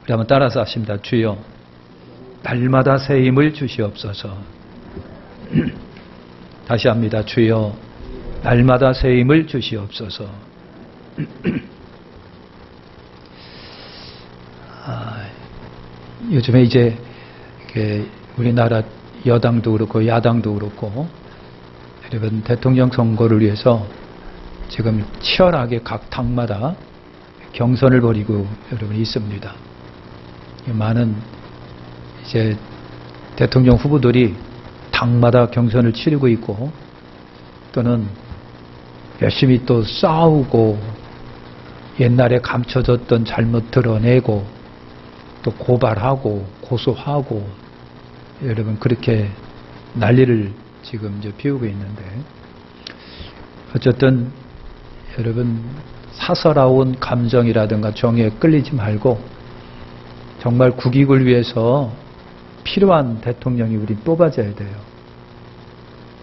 우리 한번 따라서 하십니다. 주여, 날마다 새 힘을 주시옵소서. 다시 합니다. 주여, 날마다 새 힘을 주시옵소서. 요즘에 이제 우리나라 여당도 그렇고 야당도 그렇고 여러분 대통령 선거를 위해서 지금 치열하게 각 당마다 경선을 벌이고 여러분 있습니다. 많은 이제 대통령 후보들이 당마다 경선을 치르고 있고 또는 열심히 또 싸우고 옛날에 감춰졌던 잘못 드러내고 또 고발하고 고소하고 여러분 그렇게 난리를 지금 이제 피우고 있는데 어쨌든 여러분 사서라운 감정이라든가 정에 끌리지 말고 정말 국익을 위해서 필요한 대통령이 우리 뽑아져야 돼요.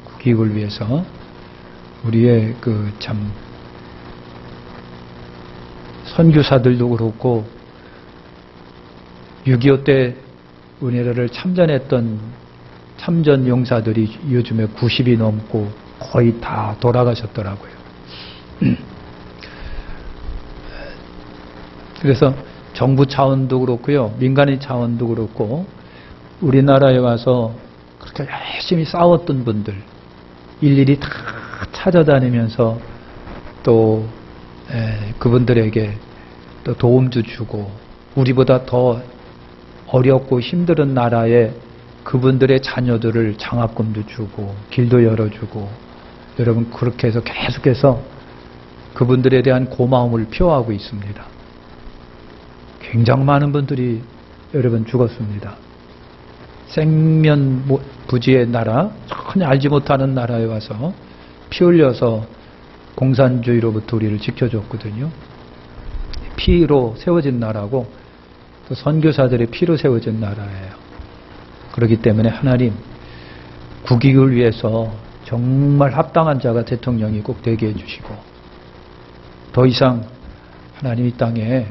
국익을 위해서 우리의 그 참 선교사들도 그렇고 6.25 때 우리나라를 참전했던 참전 용사들이 요즘에 90이 넘고 거의 다 돌아가셨더라고요. 그래서 정부 차원도 그렇고요, 민간인 차원도 그렇고 우리나라에 와서 그렇게 열심히 싸웠던 분들 일일이 다 찾아다니면서 또 그분들에게 또 도움도 주고 우리보다 더 어렵고 힘든 나라에 그분들의 자녀들을 장학금도 주고 길도 열어주고 여러분 그렇게 해서 계속해서 그분들에 대한 고마움을 표하고 있습니다. 굉장히 많은 분들이 여러분 죽었습니다. 생면부지의 나라, 전혀 알지 못하는 나라에 와서 피 흘려서 공산주의로부터 우리를 지켜줬거든요. 피로 세워진 나라고 또 선교사들의 피로 세워진 나라예요. 그렇기 때문에 하나님 국익을 위해서 정말 합당한 자가 대통령이 꼭 되게 해주시고 더 이상 하나님 이 땅에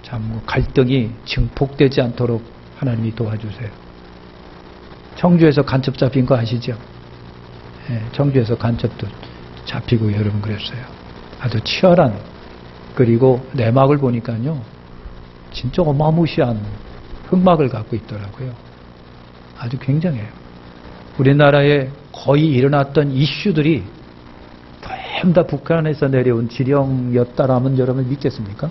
참 갈등이 증폭되지 않도록 하나님이 도와주세요. 청주에서 간첩 잡힌 거 아시죠? 청주에서 간첩도 잡히고 여러분 그랬어요. 아주 치열한, 그리고 내막을 보니까요 진짜 어마무시한 흑막을 갖고 있더라고요. 아주 굉장해요. 우리나라에 거의 일어났던 이슈들이 전부 다 북한에서 내려온 지령이었다라면 여러분 믿겠습니까?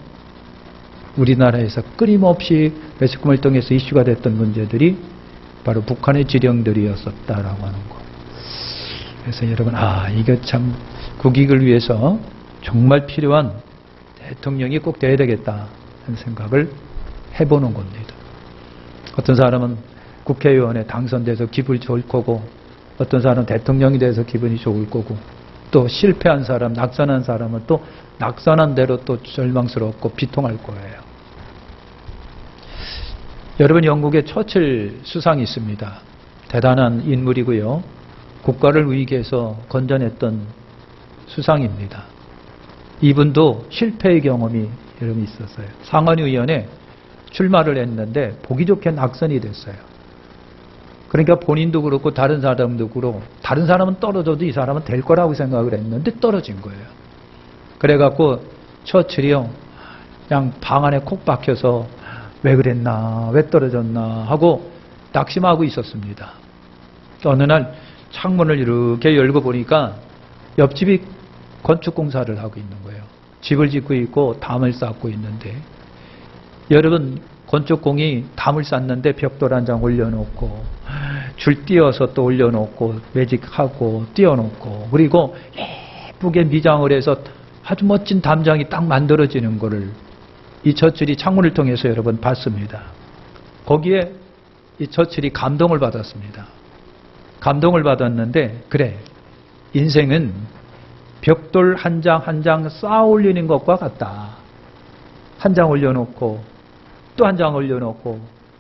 우리나라에서 끊임없이 매스컴을 통해서 이슈가 됐던 문제들이 바로 북한의 지령들이었었다라고 하는 거. 그래서 여러분, 이거 참 국익을 위해서 정말 필요한 대통령이 꼭 돼야 되겠다 하는 생각을 해보는 겁니다. 어떤 사람은 국회의원에 당선돼서 기분이 좋을 거고 어떤 사람은 대통령이 돼서 기분이 좋을 거고 또 실패한 사람, 낙선한 사람은 또 낙선한 대로 또 절망스럽고 비통할 거예요. 여러분, 영국에 처칠 수상이 있습니다. 대단한 인물이고요. 국가를 위기에서 건져냈던 수상입니다. 이분도 실패의 경험이 여러분 있었어요. 상원의원에 출마를 했는데 보기 좋게 낙선이 됐어요. 그러니까 본인도 그렇고 다른 사람도 그렇고 다른 사람은 떨어져도 이 사람은 될 거라고 생각을 했는데 떨어진 거예요. 그래갖고 처칠이요 그냥 방 안에 콕 박혀서 왜 그랬나 왜 떨어졌나 하고 낙심하고 있었습니다. 어느 날 창문을 이렇게 열고 보니까 옆집이 건축공사를 하고 있는 거예요. 집을 짓고 있고 담을 쌓고 있는데 여러분 건축공이 담을 쌓는데 벽돌 한 장 올려놓고 줄 띄어서 또 올려놓고 매직하고 띄워놓고 그리고 예쁘게 미장을 해서 아주 멋진 담장이 딱 만들어지는 거를 이 처칠이 창문을 통해서 여러분 봤습니다. 거기에 이 처칠이 감동을 받았습니다. 감동을 받았는데 그래 인생은 벽돌 한 장 한 장 쌓아 올리는 것과 같다. 한 장 올려놓고 또 한 장 올려놓고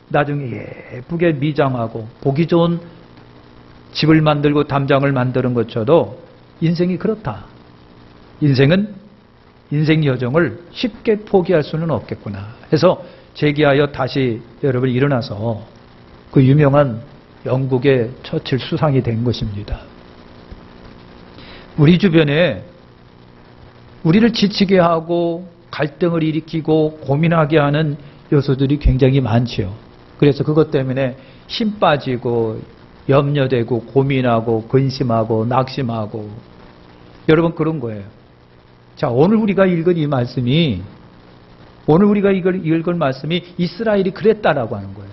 나중에 예쁘게 미장하고 보기 좋은 집을 만들고 담장을 만드는 것처럼 인생이 그렇다. 인생은 인생 여정을 쉽게 포기할 수는 없겠구나 해서 재기하여 다시 여러분 일어나서 그 유명한 영국의 처칠 수상이 된 것입니다. 우리 주변에 우리를 지치게 하고 갈등을 일으키고 고민하게 하는 요소들이 굉장히 많지요. 그래서 그것 때문에 힘 빠지고 염려되고 고민하고 근심하고 낙심하고 여러분 그런 거예요. 자, 오늘 우리가 읽은 이 말씀이 읽은 말씀이 이스라엘이 그랬다라고 하는 거예요.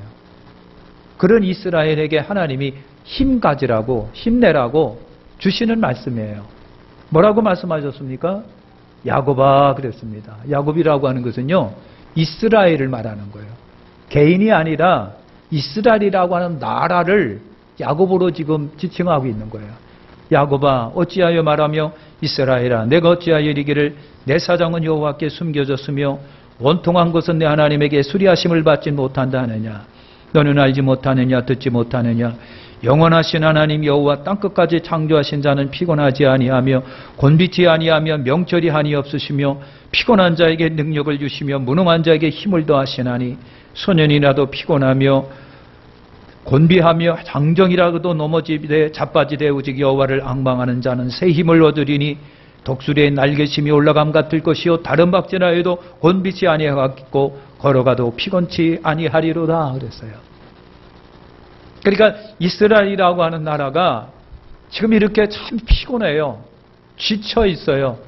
그런 이스라엘에게 하나님이 힘 가지라고 힘내라고 주시는 말씀이에요. 뭐라고 말씀하셨습니까? 야곱아 그랬습니다. 야곱이라고 하는 것은요 이스라엘을 말하는 거예요. 개인이 아니라 이스라엘이라고 하는 나라를 야곱으로 지금 지칭하고 있는 거예요. 야곱아 어찌하여 말하며 이스라엘아 내가 어찌하여 이르기를 내 사정은 여호와께 숨겨졌으며 원통한 것은 내 하나님에게 수리하심을 받지 못한다 하느냐. 너는 알지 못하느냐 듣지 못하느냐. 영원하신 하나님 여호와 땅끝까지 창조하신 자는 피곤하지 아니하며 곤비치 아니하며 명철이 한이 없으시며 피곤한 자에게 능력을 주시며 무능한 자에게 힘을 더하시나니 소년이라도 피곤하며 곤비하며 장정이라도 넘어지되 자빠지되 오직 여호와를 앙망하는 자는 새 힘을 얻으리니 독수리의 날개심이 올라감 같을 것이요 다른 박제나에도 곤비치 아니하겠고 걸어가도 피곤치 아니하리로다 그랬어요. 그러니까 이스라엘이라고 하는 나라가 지금 이렇게 참 피곤해요. 지쳐 있어요.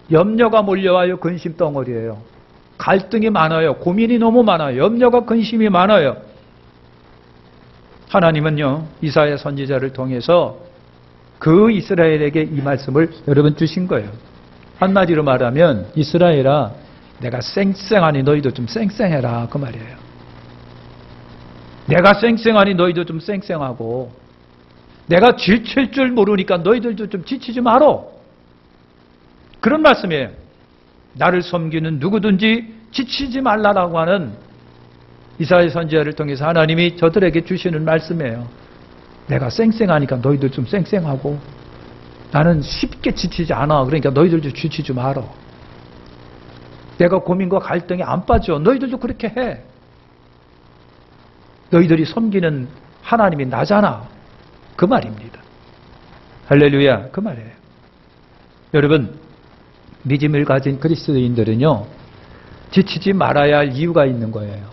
염려가 몰려와요. 근심 덩어리예요. 갈등이 많아요. 고민이 너무 많아요. 염려가 근심이 많아요. 하나님은요 이사야 선지자를 통해서 그 이스라엘에게 이 말씀을 여러분 주신 거예요. 한마디로 말하면 이스라엘아 내가 쌩쌩하니 너희도 좀 쌩쌩해라 그 말이에요. 내가 쌩쌩하니 너희도 좀 쌩쌩하고 내가 지칠 줄 모르니까 너희들도 좀 지치지 마라. 그런 말씀이에요. 나를 섬기는 누구든지 지치지 말라라고 하는 이사야 선지자를 통해서 하나님이 저들에게 주시는 말씀이에요. 내가 쌩쌩하니까 너희들 좀 쌩쌩하고 나는 쉽게 지치지 않아. 그러니까 너희들도 지치지 마라. 내가 고민과 갈등에 안 빠져. 너희들도 그렇게 해. 너희들이 섬기는 하나님이 나잖아. 그 말입니다. 할렐루야. 그 말이에요. 여러분 믿음을 가진 그리스도인들은요 지치지 말아야 할 이유가 있는 거예요.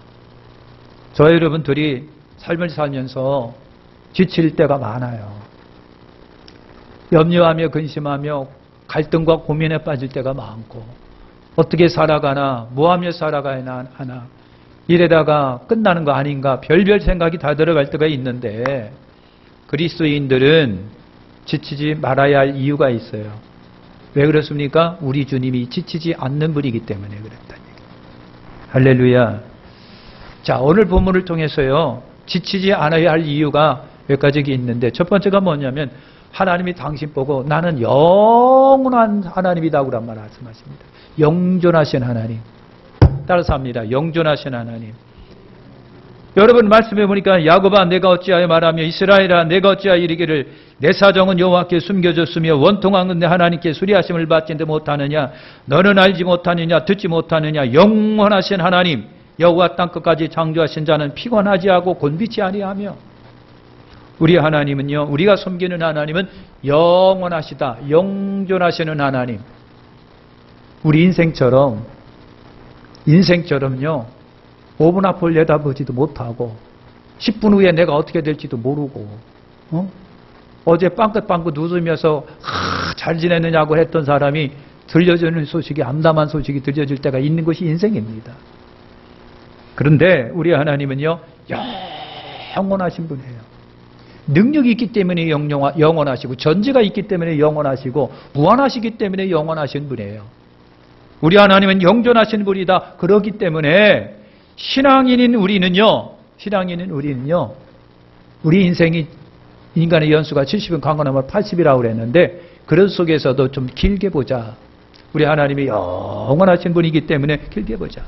저 여러분들이 삶을 살면서 지칠 때가 많아요. 염려하며 근심하며 갈등과 고민에 빠질 때가 많고 어떻게 살아가나 뭐하며 살아가야 하나 이래다가 끝나는 거 아닌가 별별 생각이 다 들어갈 때가 있는데 그리스도인들은 지치지 말아야 할 이유가 있어요. 왜 그렇습니까? 우리 주님이 지치지 않는 분이기 때문에 그랬다는 얘기예요. 할렐루야. 자, 오늘 본문을 통해서요 지치지 않아야 할 이유가 몇 가지가 있는데 첫 번째가 뭐냐면 하나님이 당신 보고 나는 영원한 하나님이다 그런 말 말씀하십니다. 영존하신 하나님. 따라서 합니다. 영존하신 하나님. 여러분 말씀해 보니까 야곱아 내가 어찌하여 말하며 이스라엘아 내가 어찌하여 이르기를 내 사정은 여호와께 숨겨졌으며 원통한 내 하나님께 수리하심을 받지도 못하느냐. 너는 알지 못하느냐 듣지 못하느냐. 영원하신 하나님 여호와 땅끝까지 창조하신 자는 피곤하지 않고 곤비치 아니하며. 우리 하나님은요 우리가 섬기는 하나님은 영원하시다. 영존하시는 하나님. 우리 인생처럼요 5분 앞을 내다보지도 못하고 10분 후에 내가 어떻게 될지도 모르고 어제 빵긋빵긋 웃으면서 잘 지내느냐고 했던 사람이 들려주는 소식이 암담한 소식이 들려질 때가 있는 것이 인생입니다. 그런데 우리 하나님은요 영원하신 분이에요. 능력이 있기 때문에 영원하시고 전지가 있기 때문에 영원하시고 무한하시기 때문에 영원하신 분이에요. 우리 하나님은 영존하신 분이다. 그렇기 때문에 신앙인인 우리는요 우리 인생이 인간의 연수가 70은 강건하면 80이라고 그랬는데 그런 속에서도 좀 길게 보자. 우리 하나님이 영원하신 분이기 때문에 길게 보자.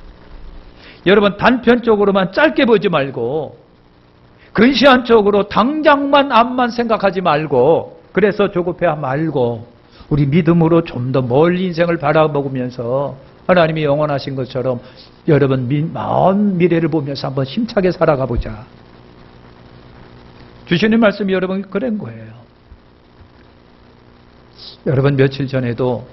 여러분 단편적으로만 짧게 보지 말고 근시한 쪽으로 당장만 앞만 생각하지 말고 그래서 조급해 말고 우리 믿음으로 좀 더 멀리 인생을 바라보면서 하나님이 영원하신 것처럼 여러분 먼 미래를 보면서 한번 힘차게 살아가 보자. 주시는 말씀이 여러분 그런 거예요. 여러분 며칠 전에도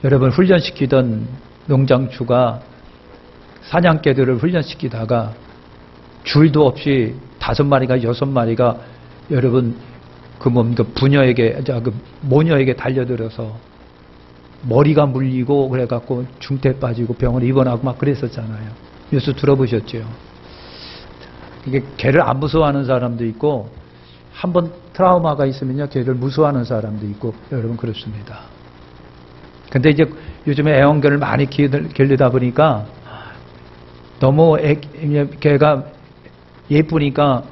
여러분 훈련시키던 농장주가 사냥개들을 훈련시키다가 줄도 없이 5마리가 6마리가 여러분 그 모녀에게 달려들어서 머리가 물리고 그래갖고 중태 빠지고 병원에 입원하고 막 그랬었잖아요. 뉴스 들어보셨죠? 이게 개를 안 무서워하는 사람도 있고 한번 트라우마가 있으면요 개를 무서워하는 사람도 있고 여러분 그렇습니다. 근데 이제 요즘에 애완견을 많이 기르다 보니까 너무 개가 예쁘니까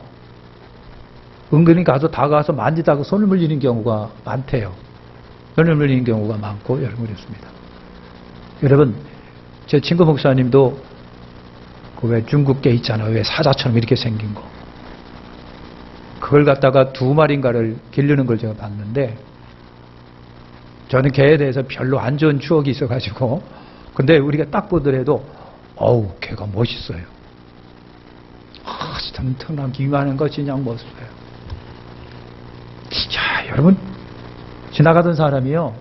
은근히 다가가서 만지다가 손을 물리는 경우가 많대요. 손을 물리는 경우가 많고 여러분 그렇습니다. 여러분 제 친구 목사님도 그 왜 중국 개 있잖아요. 왜 사자처럼 이렇게 생긴 거. 그걸 갖다가 2마리인가를 기르는 걸 제가 봤는데 저는 개에 대해서 별로 안 좋은 추억이 있어가지고 근데 우리가 딱 보더라도 어우 개가 멋있어요. 튼튼한 기만한 거 그냥 멋있어요. 자 여러분 지나가던 사람이요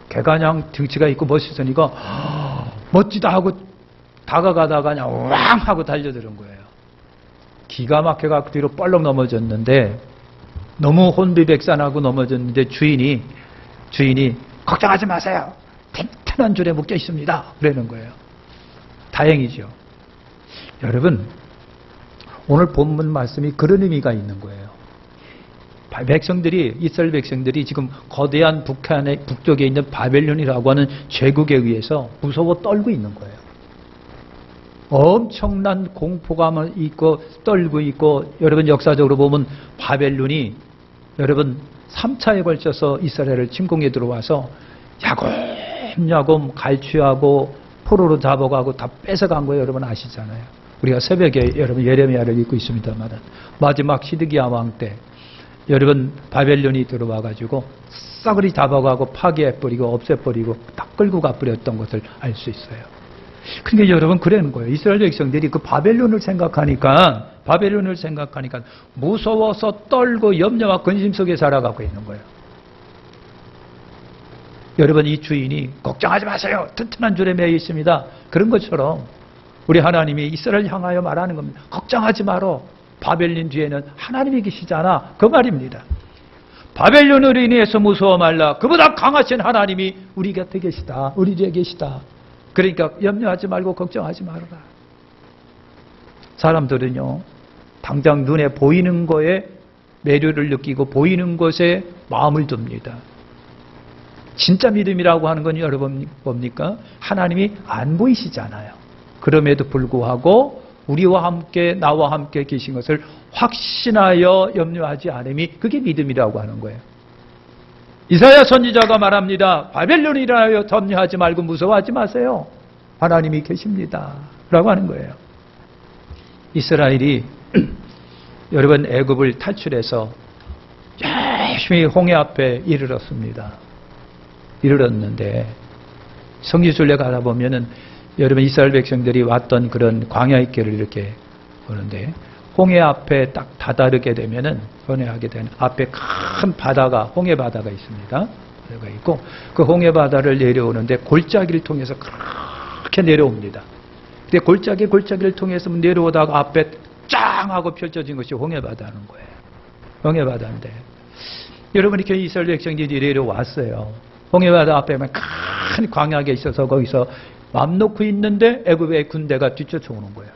개가 그냥 등치가 있고 멋있으니까 멋지다 하고 다가가다가 그냥 왕 하고 달려드는 거예요. 기가 막혀가 뒤로 뻘럭 넘어졌는데 너무 혼비백산하고 넘어졌는데 주인이 걱정하지 마세요. 튼튼한 줄에 묶여 있습니다. 그러는 거예요. 다행이죠. 여러분 오늘 본문 말씀이 그런 의미가 있는 거예요. 이스라엘 백성들이 지금 거대한 북쪽에 있는 바벨론이라고 하는 제국에 의해서 무서워 떨고 있는 거예요. 엄청난 공포감을 있고 떨고 있고 여러분 역사적으로 보면 바벨론이 여러분 3차에 걸쳐서 이스라엘을 침공해 들어와서 야곱야곱 갈취하고 포로로 잡아가고 다 뺏어간 거예요. 여러분 아시잖아요. 우리가 새벽에 여러분 예레미야를 읽고 있습니다만 마지막 시드기야 왕 때 여러분 바벨론이 들어와가지고 싸그리 잡아가고 파괴해버리고 없애버리고 다 끌고 가버렸던 것을 알 수 있어요. 그러니까 여러분 그러는 거예요. 이스라엘 백성들이 그 바벨론을 생각하니까 무서워서 떨고 염려와 근심 속에 살아가고 있는 거예요. 여러분 이 주인이 걱정하지 마세요. 튼튼한 줄에 매여 있습니다. 그런 것처럼 우리 하나님이 이스라엘 향하여 말하는 겁니다. 걱정하지 마라. 바벨론 뒤에는 하나님이 계시잖아. 그 말입니다. 바벨론으로 인해서 무서워 말라. 그보다 강하신 하나님이 우리 곁에 계시다. 우리 뒤에 계시다. 그러니까 염려하지 말고 걱정하지 말아라. 사람들은요 당장 눈에 보이는 거에 매료를 느끼고 보이는 것에 마음을 둡니다. 진짜 믿음이라고 하는 건 여러분 뭡니까? 하나님이 안 보이시잖아요. 그럼에도 불구하고 우리와 함께 나와 함께 계신 것을 확신하여 염려하지 않음이 그게 믿음이라고 하는 거예요. 이사야 선지자가 말합니다. 바벨론이라 염려하지 말고 무서워하지 마세요. 하나님이 계십니다. 라고 하는 거예요. 이스라엘이 여러분 애굽을 탈출해서 열심히 홍해 앞에 이르렀습니다. 이르렀는데 성지순례 가다 보면은 여러분 이스라엘 백성들이 왔던 그런 광야의 길을 이렇게 보는데 홍해 앞에 딱 다다르게 되면은 번뇌하게 되는 앞에 큰 바다가 홍해 바다가 있습니다. 바다가 있고 그 홍해 바다를 내려오는데 골짜기를 통해서 그렇게 내려옵니다. 근데 골짜기를 통해서 내려오다가 앞에 짱 하고 펼쳐진 것이 홍해 바다는 거예요. 홍해 바다인데 여러분 이렇게 이스라엘 백성들이 내려왔어요. 홍해 바다 앞에만 큰 광야가 있어서 거기서 맘 놓고 있는데 애굽의 군대가 뒤쫓아오는 거예요.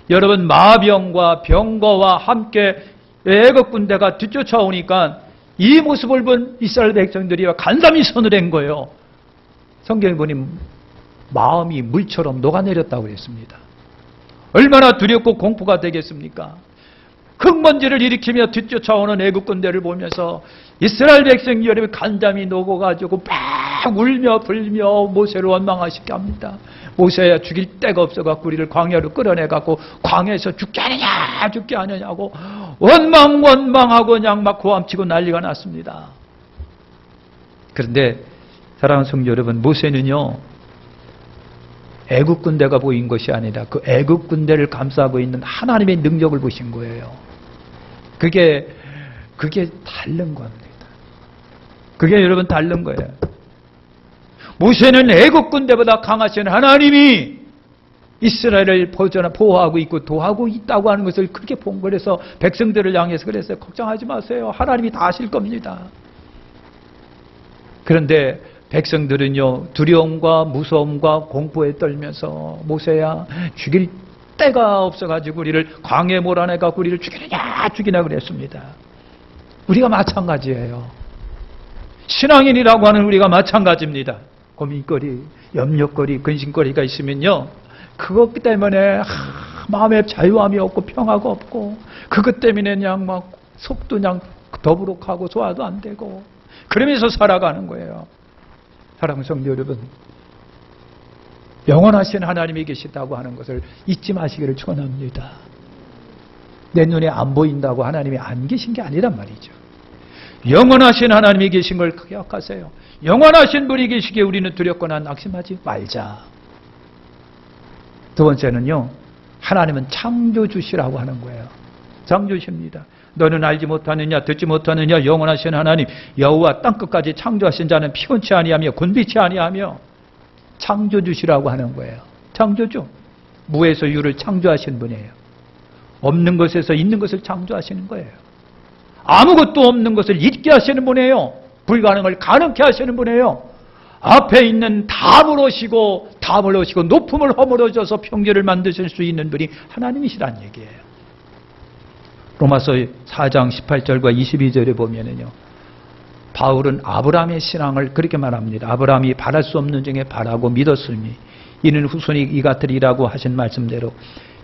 여러분 마병과 병거와 함께 애굽 군대가 뒤쫓아오니까 이 모습을 본 이스라엘 백성들이 간삼이 서늘한 거예요. 성경에 보니 마음이 물처럼 녹아내렸다고 했습니다. 얼마나 두렵고 공포가 되겠습니까? 흙먼지를 일으키며 뒤쫓아오는 애굽 군대를 보면서 이스라엘 백성이 여러분 간담이 녹아가지고 막 울며 불며 모세를 원망하시게 합니다. 모세야 죽일 데가 없어갖고 우리를 광야로 끌어내갖고 광야에서 죽게 하느냐고 원망하고 그냥 막 고함치고 난리가 났습니다. 그런데 사랑하는 성도 여러분, 모세는요 애국 군대가 보인 것이 아니라 그 애국 군대를 감싸고 있는 하나님의 능력을 보신 거예요. 그게 다른 겁니다. 그게 여러분 다른 거예요. 모세는 애국 군대보다 강하신 하나님이 이스라엘을 보호하고 있고 도하고 있다고 하는 것을 그렇게 본 거라서 백성들을 향해서 그랬어요. 걱정하지 마세요. 하나님이 다 하실 겁니다. 그런데 백성들은요, 두려움과 무서움과 공포에 떨면서 모세야, 죽일 때가 없어가지고 우리를 광야에 몰아내가지고 우리를 죽이나 그랬습니다. 우리가 마찬가지예요. 신앙인이라고 하는 우리가 마찬가지입니다. 고민거리, 염려거리, 근심거리가 있으면요, 그것 때문에 마음에 자유함이 없고 평화가 없고, 그것 때문에 그냥 막 속도 그냥 더부룩하고 소화도 안 되고 그러면서 살아가는 거예요. 사랑하는 성도 여러분, 영원하신 하나님이 계시다고 하는 것을 잊지 마시기를 축원합니다. 내 눈에 안 보인다고 하나님이 안 계신 게 아니란 말이죠. 영원하신 하나님이 계신 걸 기억하세요. 영원하신 분이 계시기에 우리는 두렵거나 낙심하지 말자. 두 번째는요, 하나님은 창조주시라고 하는 거예요. 창조주십니다. 너는 알지 못하느냐, 듣지 못하느냐, 영원하신 하나님 여호와 땅끝까지 창조하신 자는 피곤치 아니하며 곤비치 아니하며, 창조주시라고 하는 거예요. 창조주. 무에서 유를 창조하신 분이에요. 없는 것에서 있는 것을 창조하시는 거예요. 아무것도 없는 것을 있게 하시는 분이에요. 불가능을 가능케 하시는 분이에요. 앞에 있는 담을 오시고 높음을 허물어져서 평지를 만드실 수 있는 분이 하나님이시란 얘기예요. 로마서 4장 18절과 22절에 보면은요, 바울은 아브라함의 신앙을 그렇게 말합니다. 아브라함이 바랄 수 없는 중에 바라고 믿었으니 이는 후손이 이 같으리라고 하신 말씀대로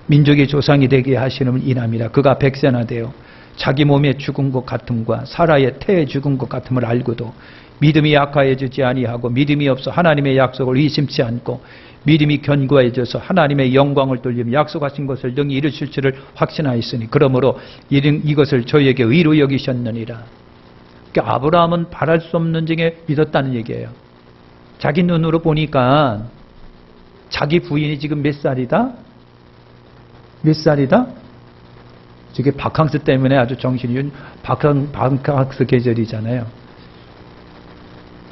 민족의 조상이 되게 하시는 이남이라. 그가 백세나 되어 자기 몸에 죽은 것 같음과 사라의 태에 죽은 것 같음을 알고도 믿음이 약화해지지 아니하고 믿음이 없어 하나님의 약속을 의심치 않고 믿음이 견고해져서 하나님의 영광을 돌리며 약속하신 것을 능히 이루실 줄을 확신하였으니 그러므로 이것을 저희에게 의로 여기셨느니라. 그러니까 아브라함은 바랄 수 없는 중에 믿었다는 얘기예요. 자기 눈으로 보니까 자기 부인이 지금 몇 살이다? 몇 살이다? 저게 바캉스 때문에 아주 정신이 바캉스 계절이잖아요.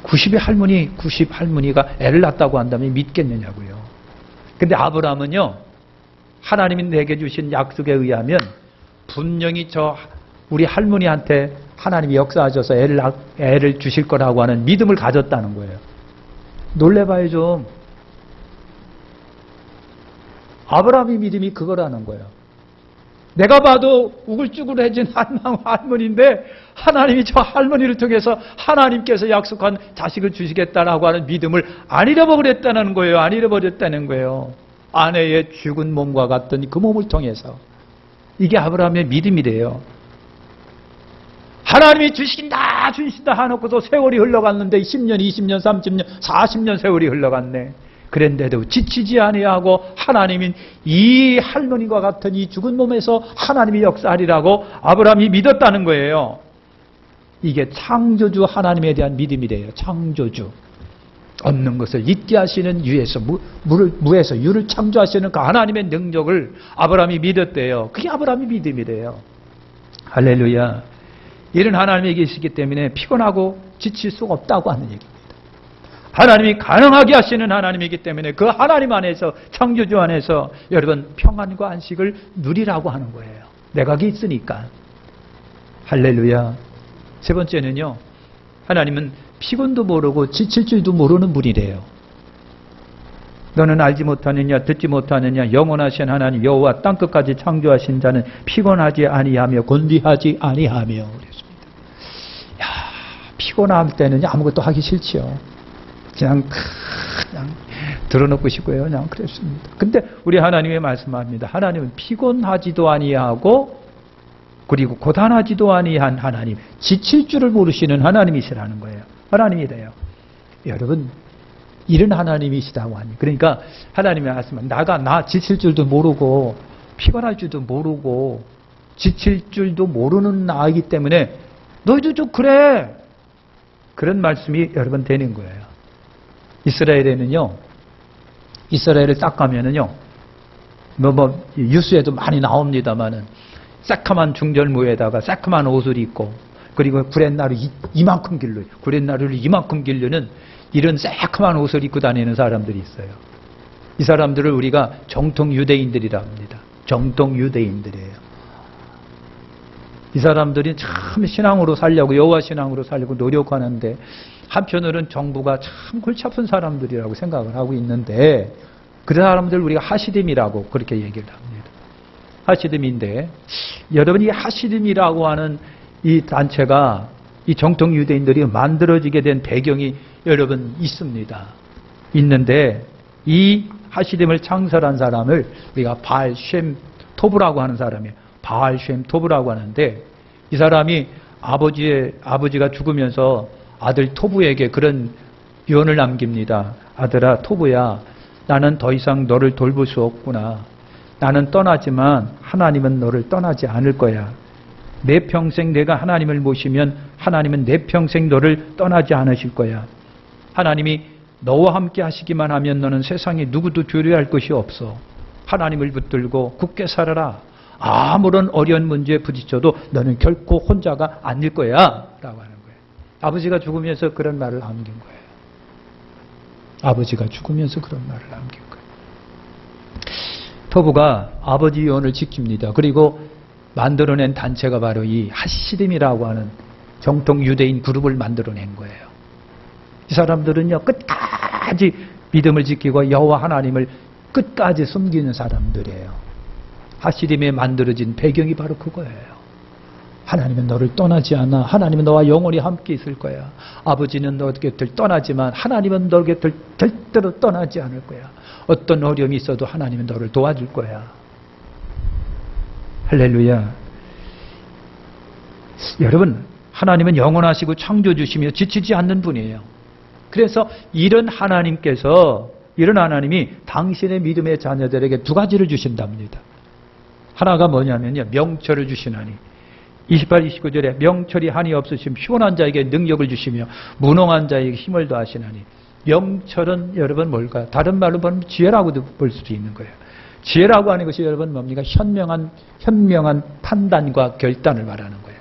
90의 할머니가 애를 낳았다고 한다면 믿겠느냐고요. 근데 아브라함은요, 하나님이 내게 주신 약속에 의하면 분명히 우리 할머니한테 하나님이 역사하셔서 애를 주실 거라고 하는 믿음을 가졌다는 거예요. 놀래봐요 좀. 아브라함의 믿음이 그거라는 거예요. 내가 봐도 우글쭈글해진 할머니인데 하나님이 저 할머니를 통해서 하나님께서 약속한 자식을 주시겠다라고 하는 믿음을 안 잃어버렸다는 거예요. 안 잃어버렸다는 거예요. 아내의 죽은 몸과 같던 그 몸을 통해서. 이게 아브라함의 믿음이래요. 하나님이 주신다 하놓고도 세월이 흘러갔는데 10년, 20년, 30년, 40년 세월이 흘러갔네. 그런데도 지치지 아니하고 하나님인 이 할머니와 같은 이 죽은 몸에서 하나님이 역사하리라고 아브라함이 믿었다는 거예요. 이게 창조주 하나님에 대한 믿음이래요. 창조주. 없는 것을 있게 하시는 유에서 무에서 유를 창조하시는 그 하나님의 능력을 아브라함이 믿었대요. 그게 아브라함의 믿음이래요. 할렐루야. 이런 하나님이 계시기 때문에 피곤하고 지칠 수가 없다고 하는 얘기입니다. 하나님이 가능하게 하시는 하나님이기 때문에 그 하나님 안에서, 창조주 안에서 여러분 평안과 안식을 누리라고 하는 거예요. 내각이 있으니까. 할렐루야. 세 번째는요, 하나님은 피곤도 모르고 지칠 줄도 모르는 분이래요. 너는 알지 못하느냐, 듣지 못하느냐, 영원하신 하나님 여호와 땅끝까지 창조하신 자는 피곤하지 아니하며 곤비하지 아니하며 그랬습니다. 야, 피곤할 때는 아무것도 하기 싫지요. 그냥 들어놓고 싶고요. 그냥 그랬습니다. 근데 우리 하나님이 말씀합니다. 하나님은 피곤하지도 아니하고 그리고 고단하지도 아니한 하나님, 지칠 줄을 모르시는 하나님이시라는 거예요. 하나님이래요. 여러분, 이런 하나님이시다고 하니. 그러니까 하나님이 말씀합니다. 나 지칠 줄도 모르고 피곤할 줄도 모르고 지칠 줄도 모르는 나이기 때문에 너희도 좀 그래. 그런 말씀이 여러분 되는 거예요. 이스라엘에는요, 이스라엘을 딱 가면은요, 뉴스에도 많이 나옵니다만은, 새카만 중절모에다가 새카만 옷을 입고, 그리고 구렛나루 이만큼 길러요. 구렛나루를 이만큼 길르는 이런 새카만 옷을 입고 다니는 사람들이 있어요. 이 사람들을 우리가 정통 유대인들이라 합니다. 정통 유대인들이에요. 이 사람들이 참 신앙으로 살려고, 여호와 신앙으로 살려고 노력하는데, 한편으로는 정부가 참 골치 아픈 사람들이라고 생각을 하고 있는데, 그 사람들 우리가 하시딤이라고 그렇게 얘기를 합니다. 하시딤인데, 여러분이 하시딤이라고 하는 이 단체가, 이 정통 유대인들이 만들어지게 된 배경이 여러분 있습니다. 있는데, 이 하시딤을 창설한 사람을 우리가 바알 쉔 토브라고 하는 사람이에요. 바알 쉔 토브라고 하는데, 이 사람이 아버지가 죽으면서 아들 토브에게 그런 유언을 남깁니다. 아들아, 토브야, 나는 더 이상 너를 돌볼 수 없구나. 나는 떠나지만 하나님은 너를 떠나지 않을 거야. 내 평생 내가 하나님을 모시면 하나님은 내 평생 너를 떠나지 않으실 거야. 하나님이 너와 함께 하시기만 하면 너는 세상에 누구도 두려워할 것이 없어. 하나님을 붙들고 굳게 살아라. 아무런 어려운 문제에 부딪혀도 너는 결코 혼자가 아닐 거야 라고 하는 거예요. 아버지가 죽으면서 그런 말을 남긴 거예요. 아버지가 죽으면서 그런 말을 남긴 거예요. 토브가 아버지 유언을 지킵니다. 그리고 만들어낸 단체가 바로 이 하시딤이라고 하는 정통 유대인 그룹을 만들어낸 거예요. 이 사람들은요, 끝까지 믿음을 지키고 여호와 하나님을 끝까지 숨기는 사람들이에요. 하시딤에 만들어진 배경이 바로 그거예요. 하나님은 너를 떠나지 않아. 하나님은 너와 영원히 함께 있을 거야. 아버지는 너 곁을 떠나지만 하나님은 너 곁을 절대로 떠나지 않을 거야. 어떤 어려움이 있어도 하나님은 너를 도와줄 거야. 할렐루야. 여러분, 하나님은 영원하시고 창조주시며 지치지 않는 분이에요. 그래서 이런 하나님이 당신의 믿음의 자녀들에게 두 가지를 주신답니다. 하나가 뭐냐면요, 명철을 주시나니. 28, 29절에 명철이 한이 없으시면 피곤한 자에게 능력을 주시며 무능한 자에게 힘을 더하시나니. 명철은 여러분 뭘까요? 다른 말로 보면 지혜라고도 볼 수도 있는 거예요. 지혜라고 하는 것이 여러분 뭡니까? 현명한 판단과 결단을 말하는 거예요.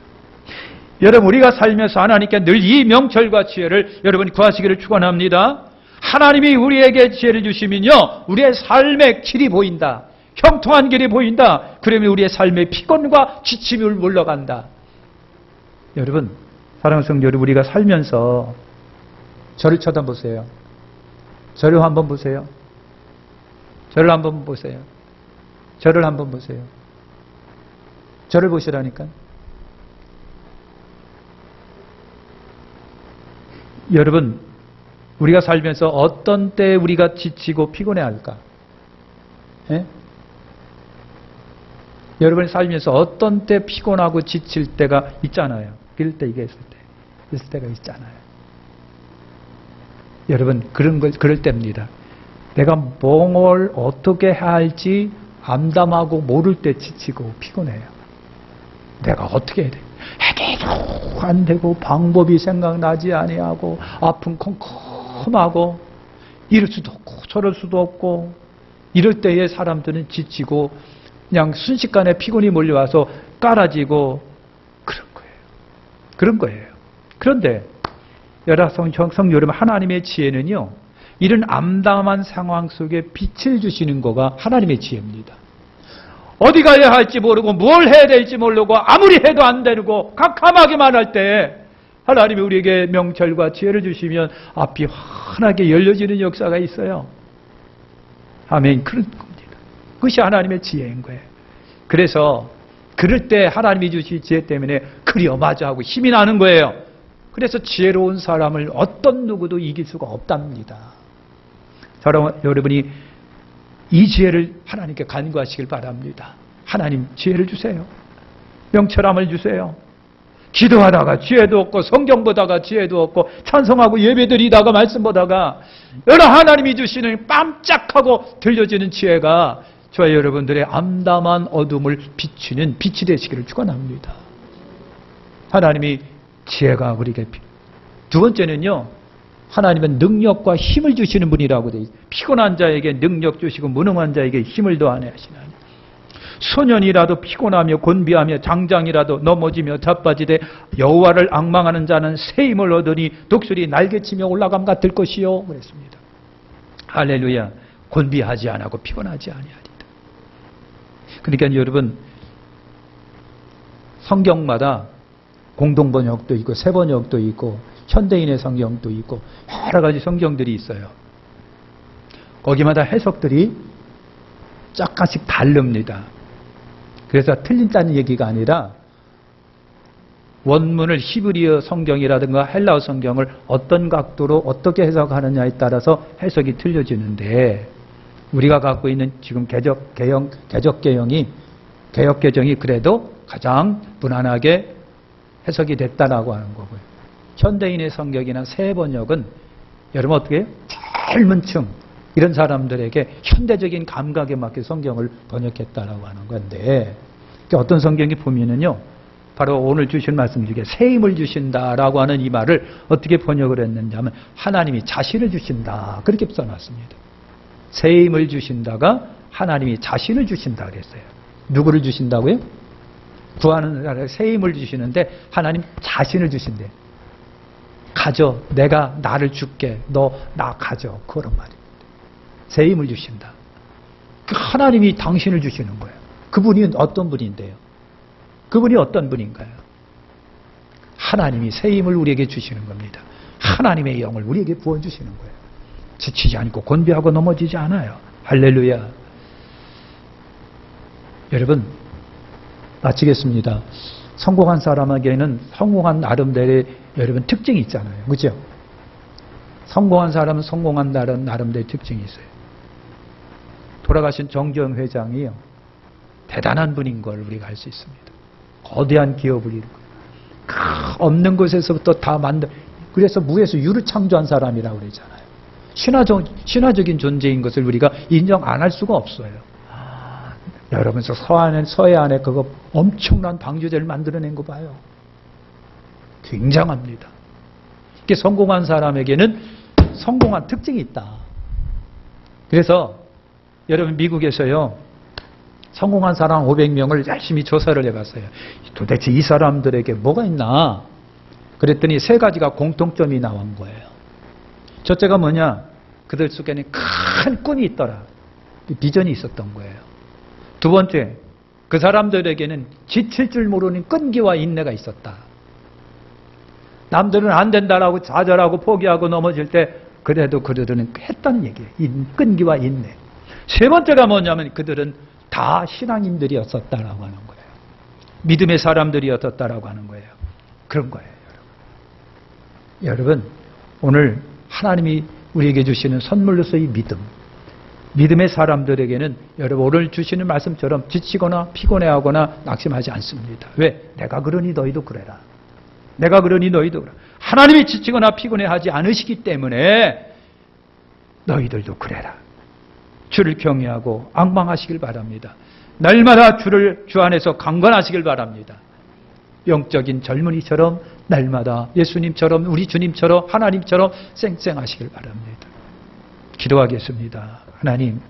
여러분, 우리가 살면서 하나님께 늘 이 명철과 지혜를 여러분이 구하시기를 축원합니다. 하나님이 우리에게 지혜를 주시면요, 우리의 삶의 길이 보인다. 형통한 길이 보인다. 그러면 우리의 삶의 피곤과 지침이 물러간다. 여러분, 사랑하는 성도 여러분, 우리가 살면서 저를 쳐다보세요. 저를 한번 보세요. 저를 한번 보세요. 저를 한번 보세요. 저를 보시라니까. 여러분, 우리가 살면서 어떤 때 우리가 지치고 피곤해할까? 예? 여러분이 살면서 어떤 때 피곤하고 지칠 때가 있잖아요. 그럴 때가 있잖아요. 여러분, 그럴 때입니다. 내가 뭘 어떻게 해야 할지 암담하고 모를 때 지치고 피곤해요. 내가 어떻게 해야 돼? 해도 안 되고 방법이 생각나지 아니하고 아픈 컴컴하고 이럴 수도 없고 저럴 수도 없고 이럴 때에 사람들은 지치고 그냥 순식간에 피곤이 몰려와서 깔아지고 그런 거예요. 그런데 성도 여러분, 하나님의 지혜는요, 이런 암담한 상황 속에 빛을 주시는 거가 하나님의 지혜입니다. 어디 가야 할지 모르고 뭘 해야 될지 모르고 아무리 해도 안 되고 캄캄하기만 할 때 하나님이 우리에게 명철과 지혜를 주시면 앞이 환하게 열려지는 역사가 있어요. 아멘. 그런 겁니다. 그것이 하나님의 지혜인 거예요. 그래서 그럴 때 하나님이 주신 지혜 때문에 그리어 마주하고 힘이 나는 거예요. 그래서 지혜로운 사람을 어떤 누구도 이길 수가 없답니다. 여러분이 이 지혜를 하나님께 간구하시길 바랍니다. 하나님, 지혜를 주세요. 명철함을 주세요. 기도하다가 지혜도 없고 성경 보다가 지혜도 없고 찬송하고 예배드리다가 말씀 보다가 여러 하나님이 주시는 깜짝하고 들려지는 지혜가 저와 여러분들의 암담한 어둠을 비추는 빛이 되시기를 축원합니다. 하나님이 지혜가 우리에게 두 번째는요, 하나님은 능력과 힘을 주시는 분이라고 되어 있어요. 피곤한 자에게 능력 주시고 무능한 자에게 힘을 더하네 하시나니. 소년이라도 피곤하며 곤비하며 장장이라도 넘어지며 자빠지되 여호와를 앙망하는 자는 새 힘을 얻으니 독수리 날개치며 올라감 같을 것이요 그랬습니다. 할렐루야. 곤비하지 않고 피곤하지 아니하리다. 그러니까 여러분 성경마다 공동번역도 있고 새번역도 있고 현대인의 성경도 있고 여러 가지 성경들이 있어요. 거기마다 해석들이 약간씩 다릅니다. 그래서 틀린다는 얘기가 아니라 원문을 히브리어 성경이라든가 헬라어 성경을 어떤 각도로 어떻게 해석하느냐에 따라서 해석이 틀려지는데 우리가 갖고 있는 지금 개역개정이 그래도 가장 무난하게 해석이 됐다라고 하는 거고요. 현대인의 성경이나 새 번역은 여러분 어떻게 해요? 젊은 층 이런 사람들에게 현대적인 감각에 맞게 성경을 번역했다라고 하는 건데 어떤 성경이 보면은요 바로 오늘 주신 말씀 중에 새 힘을 주신다라고 하는 이 말을 어떻게 번역을 했는지 하면 하나님이 자신을 주신다 그렇게 써놨습니다. 새 힘을 주신다가 하나님이 자신을 주신다 그랬어요. 누구를 주신다고요? 구하는 사람에게 새 힘을 주시는데 하나님 자신을 주신대. 가져. 내가 나를 줄게. 너 나 가져. 그런 말입니다. 새 힘을 주신다. 하나님이 당신을 주시는 거예요. 그분이 어떤 분인데요? 그분이 어떤 분인가요? 하나님이 새 힘을 우리에게 주시는 겁니다. 하나님의 영을 우리에게 부어주시는 거예요. 지치지 않고 곤비하고 넘어지지 않아요. 할렐루야. 여러분 마치겠습니다. 성공한 사람에게는 성공한 나름대로의 여러분 특징이 있잖아요. 그렇죠? 성공한 사람은 성공한 나름대로의 특징이 있어요. 돌아가신 정경 회장이요. 대단한 분인 걸 우리가 알 수 있습니다. 거대한 기업을 이루고 없는 곳에서부터 다 만들 그래서 무에서 유를 창조한 사람이라고 그러잖아요. 신화적인 존재인 것을 우리가 인정 안 할 수가 없어요. 여러분 서해안에 그거 엄청난 방주제를 만들어낸 거 봐요. 굉장합니다. 이렇게 성공한 사람에게는 성공한 특징이 있다. 그래서 여러분 미국에서요. 성공한 사람 500명을 열심히 조사를 해봤어요. 도대체 이 사람들에게 뭐가 있나? 그랬더니 세 가지가 공통점이 나온 거예요. 첫째가 뭐냐? 그들 속에는 큰 꿈이 있더라. 비전이 있었던 거예요. 두 번째, 그 사람들에게는 지칠 줄 모르는 끈기와 인내가 있었다. 남들은 안 된다라고 좌절하고 포기하고 넘어질 때 그래도 그들은 했다는 얘기예요. 끈기와 인내. 세 번째가 뭐냐면 그들은 다 신앙인들이었었다라고 하는 거예요. 믿음의 사람들이었었다라고 하는 거예요. 그런 거예요, 여러분. 오늘 하나님이 우리에게 주시는 선물로서의 믿음. 믿음의 사람들에게는 여러분 오늘 주시는 말씀처럼 지치거나 피곤해하거나 낙심하지 않습니다. 왜? 내가 그러니 너희도 그래라. 내가 그러니 너희도 그래라. 하나님이 지치거나 피곤해하지 않으시기 때문에 너희들도 그래라. 주를 경외하고 앙망하시길 바랍니다. 날마다 주 안에서 강건하시길 바랍니다. 영적인 젊은이처럼 날마다 예수님처럼 우리 주님처럼 하나님처럼 쌩쌩하시길 바랍니다. 기도하겠습니다. 하나님